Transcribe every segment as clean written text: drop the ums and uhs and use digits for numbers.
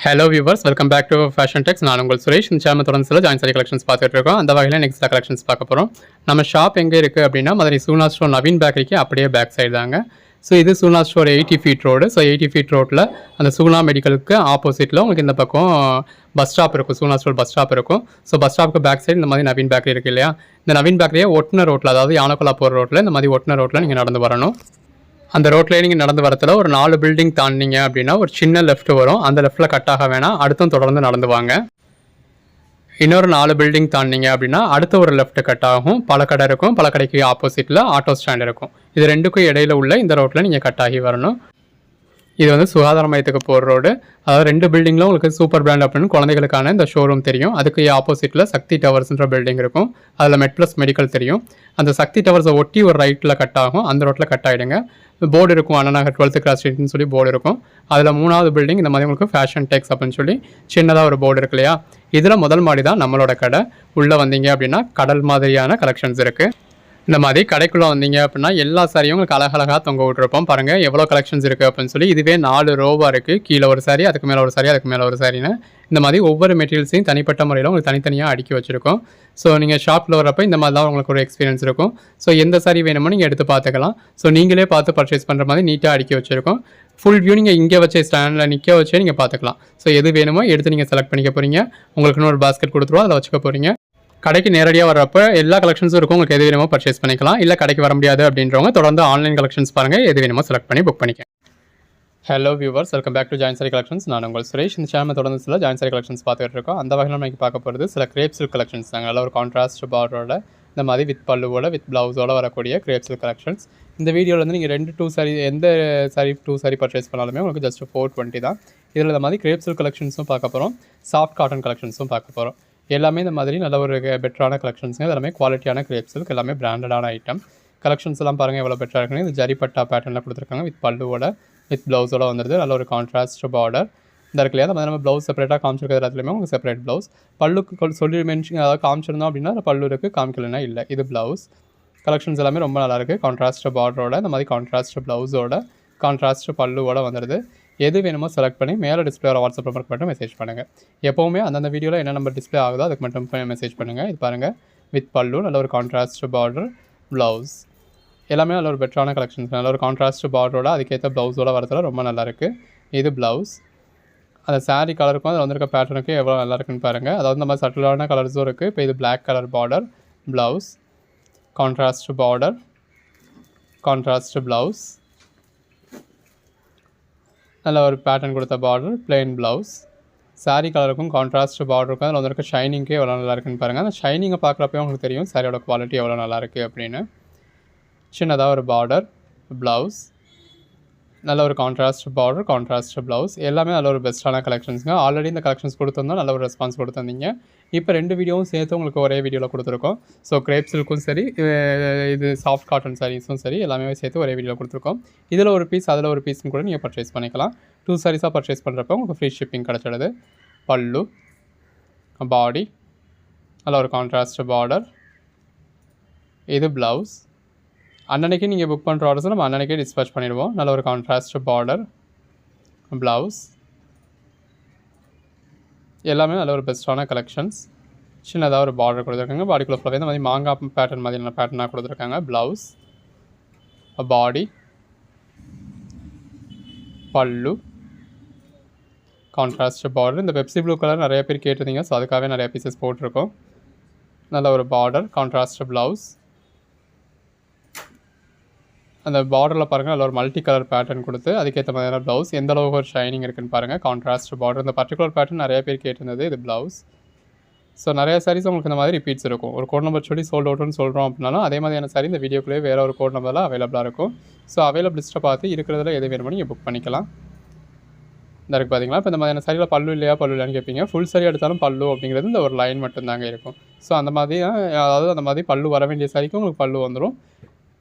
Hello viewers, welcome back to Fashion Tex. நான் உங்கள் சுரேஷ். இந்த சேனல் தொடர்ந்து சில ஜாயின் சாரி கலெக்ஷன்ஸ் பார்த்துட்டு இருக்கோம். அந்த வகையில் நெக்ஸ்ட் கலெக்ஷன்ஸ் பார்க்க போகிறோம். நம்ம ஷாப் எங்கே இருக்குது அப்படின்னா, மதுரை சூனா ஸ்டோர் நவீன் பேக்கரிக்கு அப்படியே பேக் சைடு தாங்க. ஸோ இது Soona store 80 feet road. So 80 feet ரோட்டில் அந்த சூனா மெடிக்கலுக்கு ஆப்போசிட்டில் உங்களுக்கு இந்த பக்கம் பஸ் ஸ்டாப் இருக்கும். சூனா ஸ்டோர் பஸ் ஸ்டாப் இருக்கும். ஸோ பஸ் ஸ்டாப்புக்கு பேக் சைடு இந்த மாதிரி நவீன் பேக்கரி இருக்குது இல்லையா? இந்த நவீன் பேக்கரியை ஒட்டின ரோட்டில், அதாவது யானக்குலா போகிற ரோட்டில் இந்த மாதிரி ஒட்டின ரோட்டில் நீங்கள் நடந்து வரணும். அந்த ரோட்லேயே நீங்கள் நடந்து வரத்துல ஒரு 4 பில்டிங் தாண்டிங்க அப்படின்னா ஒரு சின்ன லெஃப்ட் வரும். அந்த லெஃப்ட்டில் கட் ஆக வேணாம், அடுத்தும் தொடர்ந்து நடந்து வாங்க. இன்னொரு 4 பில்டிங் தாண்டிங்க அப்படின்னா அடுத்த ஒரு லெஃப்ட் கட் ஆகும். பழக்கடை இருக்கும். பழக்கடைக்கு ஆப்போசிட்டில் ஆட்டோ ஸ்டாண்ட் இருக்கும். இது ரெண்டுக்கும் இடையில உள்ள இந்த ரோட்டில் நீங்கள் கட் ஆகி வரணும். இது வந்து சுகாதார மையத்துக்கு போகிற ரோடு. அதாவது 2 பில்டிங்கில் உங்களுக்கு சூப்பர் பிராண்ட் அப்படின்னு குழந்தைகளுக்கான இந்த ஷோரூம் தெரியும். அதுக்கு ஆப்போசிட்டில் சக்தி டவர்ஸ்ன்ற பில்டிங் இருக்கும். அதில் மெட்ப்ளஸ் மெடிக்கல் தெரியும். அந்த சக்தி டவர்ஸை ஒட்டி ஒரு ரைட்டில் கட் ஆகும். அந்த ரோட்டில் கட் ஆகிடுங்க. போர்டு இருக்கும், அண்ணா நகர் 12th கிராஸ் ஸ்ட்ரீட்னு சொல்லி போர்டு இருக்கும். அதில் 3வது பில்டிங் இந்த மாதிரி உங்களுக்கு ஃபேஷன் டெக்ஸ் அப்படின்னு சொல்லி சின்னதாக ஒரு போர்டு இருக்கு இல்லையா? இதில் முதல் மாடி தான் நம்மளோட கடை. உள்ளே வந்தீங்க அப்படின்னா கடல் மாதிரியான கலெக்ஷன்ஸ் இருக்குது. இந்த மாதிரி கடைக்குள்ளே வந்தீங்க அப்படின்னா எல்லா சாரியும் உங்களுக்கு அழகழகாக தொங்க விட்டுருப்போம். பாருங்கள் எவ்வளோ கலெக்ஷன்ஸ் இருக்குது அப்படின்னு சொல்லி. இதுவே 4 ரோவாக இருக்குது. கீழே ஒரு சாரி, அதுக்கு மேலே ஒரு சாரி, அதுக்கு மேலே ஒரு சாரின்னு இந்த மாதிரி ஒவ்வொரு மெட்டீரியல்ஸையும் தனிப்பட்ட முறையில் உங்களுக்கு தனித்தனியாக அடுக்கி வச்சுருக்கோம். ஸோ நீங்கள் ஷாப்பில் வரப்போ இந்த மாதிரி தான் உங்களுக்கு ஒரு எக்ஸ்பீரியன்ஸ் இருக்கும். ஸோ எந்த சாரி வேணுமோ நீங்கள் எடுத்து பார்த்துக்கலாம். ஸோ நீங்களே பார்த்து பர்ச்சேஸ் பண்ணுற மாதிரி நீட்டாக அடுக்கி வச்சுருக்கோம். ஃபுல் வியூ நீங்கள் இங்கே வச்சே ஸ்டாண்டில் நிற்க வச்சே நீங்கள் பார்த்துக்கலாம். ஸோ எது வேணுமோ எடுத்து நீங்கள் செலக்ட் பண்ணிக்க போகிறீங்க. உங்களுக்குன்னு ஒரு பாஸ்கெட் கொடுத்துருவோம், அதில் வச்சுக்க போகிறீங்க. கடைக்கு நேரடியாக வரப்போ எல்லா கலெக்ஷன்ஸும் இருக்கும். உங்களுக்கு எது வேணுமோ பர்ச்சேஸ் பண்ணிக்கலாம். இல்லை கடைக்கு வர முடியாது அப்படின்றவங்க தொடர்ந்து ஆன்லைன் கலெக்ஷன்ஸ் பாருங்கள். எது வேணுமோ செலக்ட் பண்ணி புக் பண்ணிக்க. Hello viewers, welcome back to join sari collections. நான் உங்கள் சுரேஷ். இந்த சேனல் தொடர்ந்து சில ஜாயின் சாரி கலெக்ஷன்ஸ் பார்த்துட்டு இருக்கோம். அந்த வகையில் நம்ம பார்க்க போகிறது சில கிரேப் சில்க் கலெக்ஷன்ஸ் தாங்க. நல்ல ஒரு கான்ட்ராஸ்ட் பார்டரோட இந்த மாதிரி வித் பல்லுவோட வித் ப்ளவுஸோட வரக்கூடிய கிரேப் சில்க் கலெக்ஷன்ஸ். இந்த வீடியோவில் வந்து நீங்கள் 2 சாரி எந்த சாரி 2 சாரி பர்ச்சேஸ் பண்ணாலுமே உங்களுக்கு ஜஸ்ட் 420 தான். இதில் இந்த மாதிரி கிரேப் சில்க் கலெக்ஷன்ஸும் பார்க்க போகிறோம். சாஃப்ட் காட்டன் கலெக்ஷன்ஸும் பார்க்க போகிறோம். எல்லாமே இந்த மாதிரி நல்ல ஒரு பெட்டரான கலெக்ஷன்ஸுங்க. எல்லாமே குவாலிட்டியான கிரேப் சில்க், எல்லாமே பிராண்டடான ஐட்டம். கலெக்ஷன்ஸ் எல்லாம் பாருங்கள் எவ்வளோ பெட்டராக இருக்குன்னு. இது ஜரிப்பட்டா பேட்டர்னில் கொடுத்துருக்காங்க. வித் பல்லுவோட வித் ப்ளவுஸோட வந்துடுது. நல்ல ஒரு கான்ட்ராஸ்ட் பார்டர் இந்த இருக்கு இல்லையா? நம்ம ப்ளவுஸ் செப்பரேட்டாக காமிச்சிருக்கிறது எல்லாத்துலேயுமே உங்களுக்கு செப்பரேட் ப்ளவுஸ். பல்லுக்கு சொல்லி மென்ஷன் அதாவது காமிச்சிருந்தோம் அப்படின்னா பல்லு இருக்குது, காமிக்கலைன்னா இல்லை. இது ப்ளவுஸ். கலெக்ஷன்ஸ் எல்லாமே ரொம்ப நல்லாயிருக்கு. கான்ட்ராஸ்ட் பார்டரோட இந்த மாதிரி கான்ட்ராஸ்ட் ப்ளவுஸோட கான்ட்ராஸ்ட் பல்லுவோட வந்துடுது. எது வேணுமோ செலக்ட் பண்ணி மேலே டிஸ்பிளே வாட்ஸ்அப் நம்பருக்கு மட்டும் மெசேஜ் பண்ணுங்கள். எப்போவுமே அந்தந்த வீடியோவில் என்ன நம்பர் டிஸ்பிளே ஆகுதோ அதுக்கு மட்டும் மெசேஜ் பண்ணுங்கள். இது பாருங்கள் வித் பல்லு, நல்ல ஒரு கான்ட்ராஸ்ட் பார்டர், ப்ளவுஸ். எல்லாமே நல்ல ஒரு பெட்டரான கலெக்ஷன்ஸ். நல்ல ஒரு கான்ட்ராஸ்ட் பார்டரோட அதுக்கேற்ற ப்ளவுஸோட வரதுல ரொம்ப நல்லாயிருக்கு. இது ப்ளவுஸ். அந்த சாரீ கலருக்கும் அதில் வந்திருக்க பேட்டர்னுக்கு எவ்வளோ நல்லா இருக்குன்னு பாருங்கள். அதாவது இந்த மாதிரி சட்டிலான கலர்ஸும் இருக்குது. இப்போ இது black colour border, blouse, contrast border, contrast blouse, நல்ல ஒரு பேட்டர்ன் கொடுத்த பார்டர், பிளெயின் ப்ளவுஸ். சாரீ கலருக்கும் கான்ட்ராஸ்ட் பார்டருக்கும் அதில் வந்திருக்க ஷைனிங்கே எவ்வளோ நல்லா இருக்குன்னு பாருங்கள். அந்த ஷைனிங்கை பார்க்குறப்போ உங்களுக்கு தெரியும் சாரியோட குவாலிட்டி எவ்வளோ நல்லாயிருக்கு அப்படின்னு. சின்னதாக ஒரு பார்டர், ப்ளவுஸ், நல்ல ஒரு கான்ட்ராஸ்ட் பார்டர், கான்ட்ராஸ்ட் ப்ளவுஸ். எல்லாமே நல்ல ஒரு பெஸ்ட்டான கலெக்ஷன்ஸுங்க. ஆல்ரெடி இந்த கலெக்ஷன்ஸ் கொடுத்துருந்தோம், நல்ல ஒரு ரெஸ்பான்ஸ் கொடுத்துருந்தீங்க. இப்போ 2 வீடியோவும் சேர்த்து உங்களுக்கு ஒரே வீடியோவில் கொடுத்துருக்கோம். ஸோ கிரேப் சில்க்கும் சரி, இது சாஃப்ட் காட்டன் சாரீஸும் சரி, எல்லாமே சேர்த்து ஒரே வீடியோவில் கொடுத்துருக்கோம். இதில் ஒரு பீஸ் அதில் ஒரு பீஸ்னு கூட நீங்கள் பர்ச்சேஸ் பண்ணிக்கலாம். 2 சாரீஸாக பர்ச்சேஸ் பண்ணுறப்போ உங்களுக்கு ஃப்ரீ ஷிப்பிங் கிடச்சிடுது. பல்லு, பாடி, நல்ல ஒரு கான்ட்ராஸ்ட் பார்டர், இது ப்ளவுஸ். அன்னன்னைக்கு நீங்கள் புக் பண்ணுற ஆர்டர்ஸை நம்ம அன்னன்னைக்கே டிஸ்பேச் பண்ணிடுவோம். நல்ல ஒரு கான்ட்ராஸ்ட் பார்டர், ப்ளவுஸ். எல்லாமே நல்ல ஒரு பெஸ்ட்டான கலெக்ஷன்ஸ். சின்னதாக ஒரு பார்டர் கொடுத்துருக்காங்க. பாடிக்குள்ளே ஃபுல்லாகவே இந்த மாதிரி மாங்காய் பேட்டர்ன் மாதிரியான பேட்டர்னாக கொடுத்துருக்காங்க. ப்ளவுஸ், பாடி, பல்லு, கான்ட்ராஸ்ட் பார்டர். இந்த பெப்சி ப்ளூ கலர் நிறைய பேர் கேட்டிருந்தீங்க. ஸோ அதுக்காகவே நிறைய பீசஸ் போட்டிருக்கோம். நல்ல ஒரு பார்டர், கான்ட்ராஸ்ட் ப்ளவுஸ். அந்த பார்டரில் பாருங்கள் நல்ல ஒரு மல்டி கலர் பேட்டர்ன் கொடுத்து அதுக்கேற்ற மாதிரியான ப்ளவுஸ். எந்த அளவுக்கு ஒரு ஷைனிங் இருக்குன்னு பாருங்கள். Contrast border. இந்த பர்டிகுலர் பேட்டர்ன் நிறைய பேர் கேட்டிருந்தது. இது ப்ளவுஸ். ஸோ நிறைய சாரீஸ் உங்களுக்கு இந்த மாதிரி ரிப்பீட்ஸ் இருக்கும். ஒரு கோட் நம்பர் சொல்லி சோல்ட் அவுட்னு சொல்கிறோம் அப்படின்னாலும் அதே மாதிரியான சாரி இந்த வீடியோக்குள்ளே வேறு ஒரு கோட் நம்பரில் அவைலபிளாக இருக்கும். ஸோ அவைலபிள் லிஸ்ட்டை பார்த்து இருக்கிறதுல எது வேணுமோ நீங்கள் புக் பண்ணிக்கலாம். இந்த இருக்குது பார்த்தீங்களா? இப்போ இந்த மாதிரியான சாரியில் பல்லு இல்லையா, பல்லு இல்லையான்னு கேட்பீங்க. ஃபுல் சாரி எடுத்தாலும் பல்லு அப்படிங்கிறது இந்த ஒரு லைன் மட்டும்தாங்க இருக்கும். ஸோ அந்த மாதிரி அதாவது அந்த மாதிரி பல்லு வர வேண்டிய சாரிக்கு உங்களுக்கு பல்லு வந்துடும்.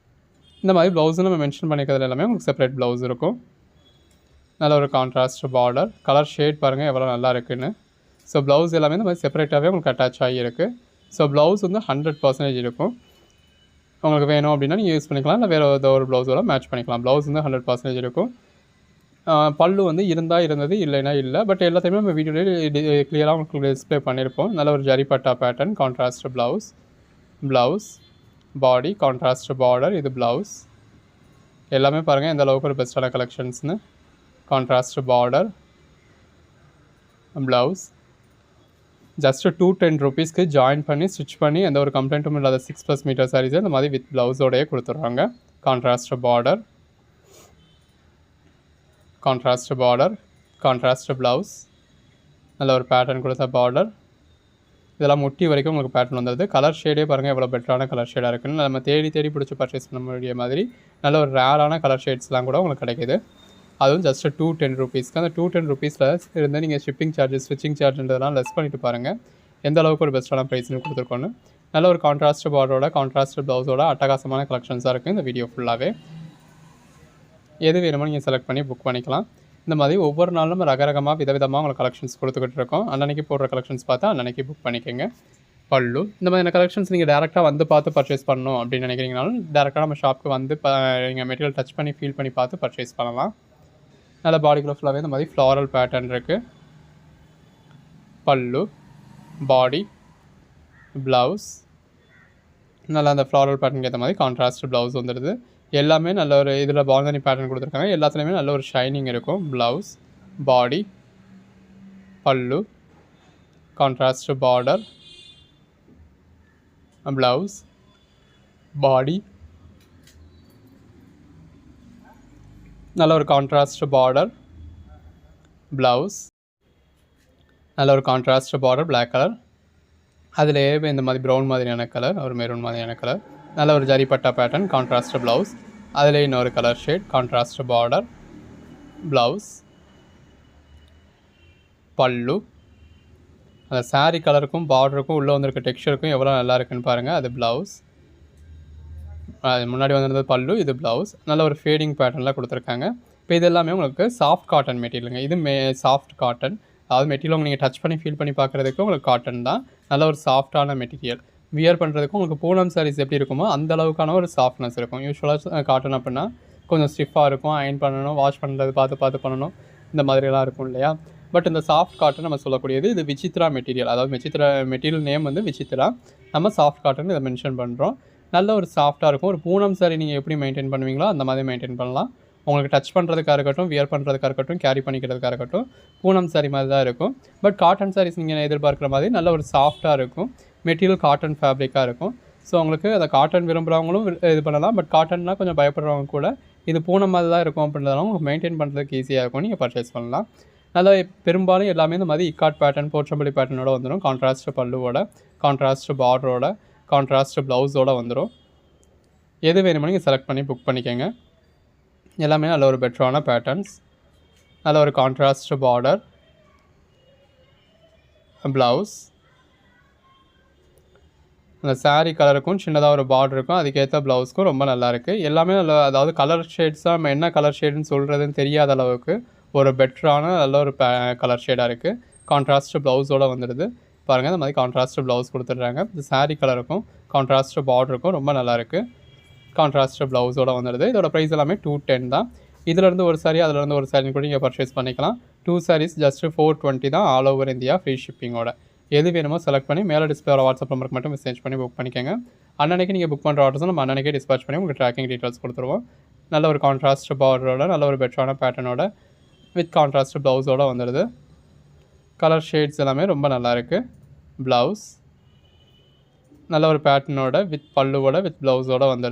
இந்த மாதிரி ப்ளவுஸும் நம்ம மென்ஷன் பண்ணிக்கிறதுல எல்லாமே உங்களுக்கு செப்பரேட் ப்ளவுஸ் இருக்கும். நல்ல ஒரு கான்ட்ராஸ்ட் பார்டர், கலர் ஷேட் பாருங்கள் எவ்வளோ நல்லா இருக்குன்னு. ஸோ ப்ளவுஸ் எல்லாமே இந்த மாதிரி செப்பரேட்டாகவே உங்களுக்கு அட்டாச் ஆகியிருக்கு. ஸோ ப்ளவுஸ் வந்து 100% இருக்கும். உங்களுக்கு வேணும் அப்படின்னா நீங்கள் யூஸ் பண்ணிக்கலாம். இல்லை வேறு ஏதோ ஒரு ப்ளவுஸோட மேட்ச் பண்ணிக்கலாம். ப்ளவுஸ் வந்து 100% இருக்கும். பல்லு வந்து இருந்தால் இருந்தது, இல்லைன்னா இல்லை. பட் எல்லாத்தையுமே நம்ம வீடியோலேயே கிளியராக உங்களுக்கு டிஸ்பிளே பண்ணியிருப்போம். நல்ல ஒரு ஜரிபட்டா pattern, contrast blouse, body, contrast border, இது ப்ளவுஸ். எல்லாமே பாருங்கள் எந்த அளவுக்கு ஒரு பெஸ்ட்டான கலெக்ஷன்ஸ்னு. Contrast border, blouse. ஜஸ்ட்டு 210 ரூபீஸ்க்கு ஜாயின் பண்ணி ஸ்டிச் பண்ணி எந்த ஒரு கம்ப்ளைண்ட்டும் இல்லாத 6+ மீட்டர் சாரீஸை இந்த மாதிரி வித் ப்ளவுஸோடையே கொடுத்துட்றாங்க. கான்ட்ராஸ்ட் பார்டர், கான்ட்ராஸ்ட் ப்ளவுஸ், நல்ல ஒரு பேட்டர்ன் கொடுத்த பார்டர். இதெல்லாம் முட்டி வரைக்கும் உங்களுக்கு பேட்டர்ன் வந்துடுது. கலர் ஷேடே பாருங்கள் எவ்வளோ பெட்டரான கலர் ஷேடாக இருக்குன்னு. நம்ம தேடி பிடிச்சி பர்ச்சேஸ் பண்ண முடிய மாதிரி நல்ல ஒரு ரேரான கலர் ஷேட்ஸ்லாம் கூட உங்களுக்கு கிடைக்கிது. அதுவும் ஜஸ்ட்டு 210 ரூபீஸ்க்கு. அந்த 210 ரூபீஸில் இருந்து நீங்கள் ஷிப்பிங் சார்ஜஸ், ஸ்டிச்சிங் சார்ஜ்ன்றதெல்லாம் லெஸ் பண்ணிவிட்டு பாருங்கள் எந்த அளவுக்கு ஒரு பெஸ்ட்டான ப்ரைஸ்னு கொடுத்துருக்கோன்னு. நல்ல ஒரு கான்ட்ராஸ்ட் பார்டரோட, கான்ட்ராஸ்ட் ப்ளவுஸோட அட்டகாசமான கலெக்ஷன்ஸாக இருக்குது இந்த வீடியோ ஃபுல்லாகவே. எது வேணுமோ நீங்கள் செலக்ட் பண்ணி புக் பண்ணிக்கலாம். இந்த மாதிரி ஒவ்வொரு நாளும் ரகரகமாக விதவிதமாக உங்களுக்கு கலெக்ஷன்ஸ் கொடுத்துக்கிட்டு இருக்கோம். அன்னன்னைக்கு போடுற கலெக்ஷன்ஸ் பார்த்தா அன்னன்னைக்கு புக் பண்ணிக்கோங்க. பல்லு இந்த மாதிரியான கலெக்ஷன்ஸ் நீங்கள் டேரெக்டாக வந்து பார்த்து பர்ச்சேஸ் பண்ணணும் அப்படின்னு நினைக்கிறீங்கனாலும் டேரெக்டாக நம்ம ஷாப்புக்கு வந்து நீங்கள் மெட்டீரியல் டச் பண்ணி ஃபீல் பண்ணி பார்த்து பர்ச்சேஸ் பண்ணலாம். நல்ல பாடிக்குள்ள ஃபுல்லாகவே இந்த மாதிரி ஃப்ளாரல் பேட்டர்ன் இருக்குது. பல்லு, பாடி, ப்ளவுஸ். நல்லா அந்த ஃப்ளாரல் பேட்டர்னுக்கு ஏற்ற மாதிரி கான்ட்ராஸ்ட் ப்ளவுஸ் வந்துடுது. எல்லாமே நல்ல ஒரு இதில் பால்கனி பேட்டர்ன் கொடுத்துருக்காங்க. எல்லாத்துலேயுமே நல்ல ஒரு ஷைனிங் இருக்கும். ப்ளவுஸ், பாடி, பல்லு, கான்ட்ராஸ்ட் பார்டர், ப்ளவுஸ், பாடி, நல்ல ஒரு கான்ட்ராஸ்ட் பார்டர், ப்ளவுஸ், நல்ல ஒரு கான்ட்ராஸ்ட் பார்டர் பிளாக் கலர். அதிலேயே இந்த மாதிரி ப்ரௌன் மாதிரியான கலர், ஒரு மெரூன் மாதிரியான கலர். நல்ல ஒரு ஜரிபட்டா பேட்டர்ன், கான்ட்ராஸ்ட் ப்ளவுஸ். அதிலே இன்னொரு colour shade, contrast border, blouse, பல்லு. அந்த சாரீ கலருக்கும் பார்டருக்கும் உள்ளே வந்திருக்க டெக்ஸ்சருக்கும் எவ்வளோ நல்லா இருக்குன்னு பாருங்கள். அது ப்ளவுஸ். அது முன்னாடி வந்திருந்தது பல்லு, இது ப்ளவுஸ். நல்ல ஒரு ஃபேடிங் பேட்டர்னில் கொடுத்துருக்காங்க. இப்போ இது எல்லாமே உங்களுக்கு சாஃப்ட் காட்டன் மெட்டீரியலுங்க. இது சாஃப்ட் காட்டன். அதாவது மெட்டீரியல் நீங்கள் டச் பண்ணி ஃபீல் பண்ணி பார்க்குறதுக்கு உங்களுக்கு காட்டன் தான். நல்ல ஒரு சாஃப்டான மெட்டீரியல். வியர் பண்ணுறதுக்கும் உங்களுக்கு பூனம் சாரீஸ் எப்படி இருக்குமோ அந்த அளவுக்கான ஒரு சாஃப்ட்னஸ் இருக்கும். யூஸ்வலாக காட்டன் அப்படின்னா கொஞ்சம் ஸ்டிஃபாக இருக்கும். அயன் பண்ணணும், வாஷ் பண்ணுறது பார்த்து பண்ணணும், இந்த மாதிரிலாம் இருக்கும் இல்லையா. பட் இந்த சாஃப்ட் காட்டன் நம்ம சொல்லக்கூடியது இது விசித்ரா மெட்டீரியல். அதாவது மெட்டீரியல் நேம் வந்து விசித்ரா. நம்ம சாஃப்ட் காட்டன் இதை மென்ஷன் பண்ணுறோம். நல்ல ஒரு சாஃப்டாக இருக்கும். ஒரு பூனம் சாரீ நீங்கள் எப்படி மெயின்டைன் பண்ணுவீங்களோ அந்த மாதிரி மெயின்டைன் பண்ணலாம். உங்களுக்கு டச் பண்ணுறதுக்காக இருக்கட்டும், வியர் பண்ணுறதுக்காக இருக்கட்டும், கேரி பண்ணிக்கிறதுக்காக இருக்கட்டும், பூனம் சாரீ மாதிரி தான் இருக்கும். பட் காட்டன் சாரீஸ் நீங்கள் எதிர்பார்க்குற மாதிரி நல்ல ஒரு சாஃப்டாக இருக்கும். மெட்டீரியல் காட்டன் ஃபேப்ரிக்காக இருக்கும். ஸோ உங்களுக்கு அதை காட்டன் விரும்புகிறவங்களும் இது பண்ணலாம். பட் காட்டன்னா கொஞ்சம் பயப்படுறவங்க கூட இது பூனம் மாதிரி தான் இருக்கும் அப்படின்றதால உங்களுக்கு மெயின்டைன் பண்ணுறதுக்கு ஈஸியாக இருக்கும். நீங்கள் பர்ச்சேஸ் பண்ணலாம். நல்லா பெரும்பாலும் எல்லாமே இந்த மாதிரி இக்காட் பேட்டர்ன், போர்ச்சம்பள்ளி பேட்டர்னோட வந்துடும். கான்ட்ராஸ்ட் பல்லுவோட, கான்ட்ராஸ்ட் பார்டரோட, கான்ட்ராஸ்ட் ப்ளவுஸோடு வந்துடும். எது வேணுமோ நீங்கள் செலக்ட் பண்ணி புக் பண்ணிக்கோங்க. எல்லாமே நல்ல ஒரு பெட்டரான பேட்டர்ன்ஸ். நல்ல ஒரு கான்ட்ராஸ்ட் பார்டர், ப்ளவுஸ். அந்த சாரீ கலருக்கும் சின்னதாக ஒரு பார்டர் இருக்கும். அதுக்கேற்ற ப்ளவுஸ்க்கும் ரொம்ப நல்லாயிருக்கு. எல்லாமே நல்ல, அதாவது கலர் ஷேட்ஸாக நம்ம என்ன கலர் ஷேடுன்னு சொல்கிறதுன்னு தெரியாத அளவுக்கு ஒரு பெட்டரான நல்ல ஒரு கலர் ஷேடாக இருக்குது. கான்ட்ராஸ்ட் ப்ளவுஸோடு வந்துடுது. பாருங்கள் இந்த மாதிரி கான்ட்ராஸ்ட் ப்ளவுஸ் கொடுத்துட்றாங்க. இந்த சாரீ கலருக்கும் கான்ட்ராஸ்ட் பார்டருக்கும் ரொம்ப நல்லாயிருக்கு. கான்ட்ராஸ்ட் ப்ளவுஸோடு வந்துடுது. இதோட ப்ரைஸ் எல்லாமே 210 தான். இதிலேருந்து ஒரு சாரீ, அதிலேருந்து ஒரு சாரீ கூட நீங்கள் பர்ச்சேஸ் பண்ணிக்கலாம். 2 sarees ஜஸ்ட்டு 420 தான். ஆல் ஓவர் இந்தியா ஃப்ரீ ஷிப்பிங்கோட. எது வேணுமோ செலக்ட் பண்ணி மேலே டிஸ்பிளே வாட்ஸ்அப் நம்பருக்கு மட்டும் மெசேஜ் பண்ணி புக் பண்ணிக்கோங்க. அன்னன்னைக்கு நீங்கள் புக் பண்ணுற ஆர்டர்ஸும் நம்ம அன்னன்னைக்கே டிஸ்பேச் பண்ணி உங்களுக்கு ட்ராக்கிங் டீட்டெயில்ஸ் கொடுத்துருவோம். நல்ல ஒரு கான்ட்ராஸ்ட் பார்டரோட, நல்ல ஒரு பெட்டரான பேட்டர்னோட, வித் கான்ட்ராஸ்ட் ப்ளவுஸோடு வந்துடுது. கலர் ஷேட்ஸ் எல்லாமே ரொம்ப நல்லாயிருக்கு. ப்ளவுஸ் நல்ல ஒரு பேட்டர்னோட, வித் பல்லுவோட, வித் ப்ளவுஸோடு வந்துடுது.